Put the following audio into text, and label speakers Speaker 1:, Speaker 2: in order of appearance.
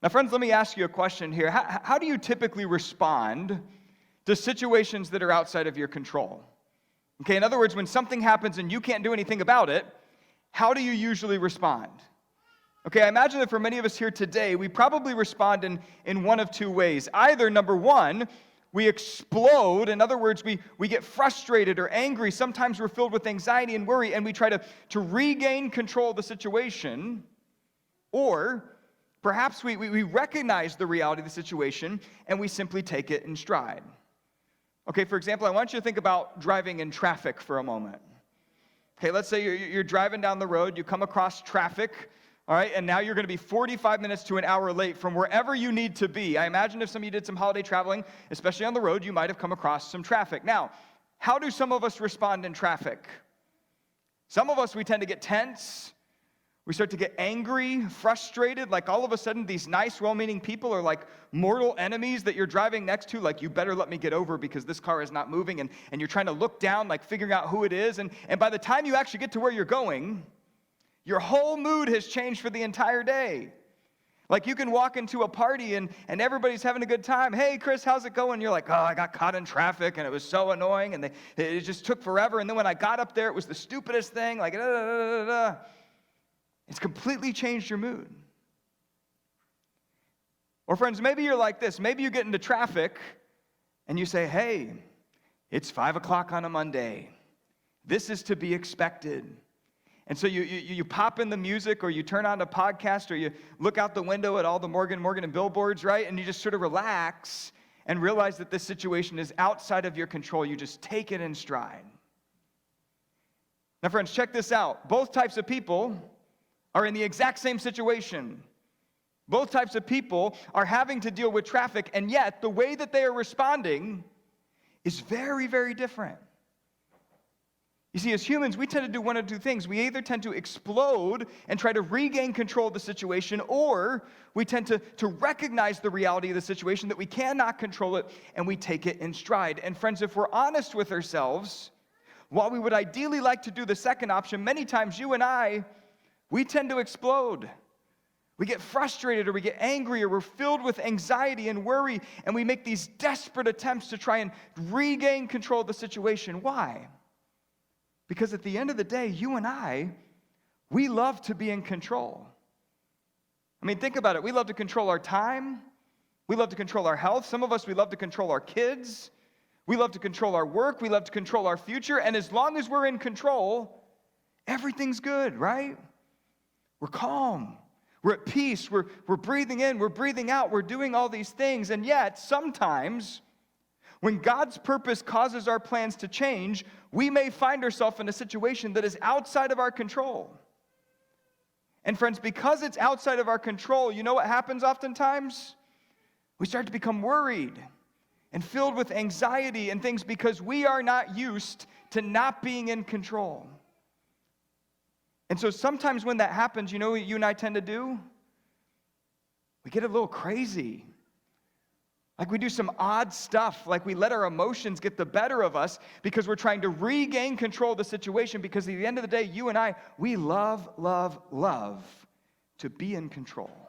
Speaker 1: Now, friends, let me ask you a question here. How do you typically respond to situations that are outside of your control? Okay, in other words, when something happens and you can't do anything about it, how do you usually respond? Okay, I imagine that for many of us here today, we probably respond in one of two ways. Either, number one, we explode. In other words, we get frustrated or angry. Sometimes we're filled with anxiety and worry, and we try to regain control of the situation. Or perhaps we recognize the reality of the situation, and we simply take it in stride. Okay, for example, I want you to think about driving in traffic for a moment. Okay, let's say you're driving down the road, you come across traffic, all right, and now you're going to be 45 minutes to an hour late from wherever you need to be. I imagine if some of you did some holiday traveling, especially on the road, you might have come across some traffic. Now, how do some of us respond in traffic? Some of us, we tend to get tense. We start to get angry, frustrated, like all of a sudden these nice, well-meaning people are like mortal enemies that you're driving next to, like you better let me get over because this car is not moving, and you're trying to look down, like figuring out who it is, and by the time you actually get to where you're going, your whole mood has changed for the entire day. Like you can walk into a party and everybody's having a good time. Hey, Chris, how's it going? You're like, oh, I got caught in traffic and it was so annoying and it just took forever. And then when I got up there, it was the stupidest thing. Like, It's completely changed your mood. Or friends, maybe you're like this. Maybe you get into traffic and you say, hey, it's 5 o'clock on a Monday. This is to be expected. And so you pop in the music, or you turn on a podcast, or you look out the window at all the Morgan and billboards, right? And you just sort of relax and realize that this situation is outside of your control. You just take it in stride. Now, friends, check this out. Both types of people are in the exact same situation. Both types of people are having to deal with traffic, and yet the way that they are responding is very, very different. You see, as humans, we tend to do one of two things. We either tend to explode and try to regain control of the situation, or we tend to recognize the reality of the situation, that we cannot control it, and we take it in stride. And friends, if we're honest with ourselves, while we would ideally like to do the second option, many times you and I, we tend to explode. We get frustrated, or we get angry, or we're filled with anxiety and worry, and we make these desperate attempts to try and regain control of the situation. Why? Because at the end of the day, you and I, we love to be in control. I mean, think about it. We love to control our time. We love to control our health. Some of us, we love to control our kids. We love to control our work. We love to control our future. And as long as we're in control, everything's good, right? We're calm. We're at peace. We're breathing in. We're breathing out. We're doing all these things. And yet, sometimes, when God's purpose causes our plans to change, we may find ourselves in a situation that is outside of our control. And friends, because it's outside of our control, you know what happens oftentimes? We start to become worried and filled with anxiety and things because we are not used to not being in control. And so sometimes when that happens, you know what you and I tend to do? We get a little crazy. Like we do some odd stuff, like we let our emotions get the better of us because we're trying to regain control of the situation, because at the end of the day, you and I, we love to be in control.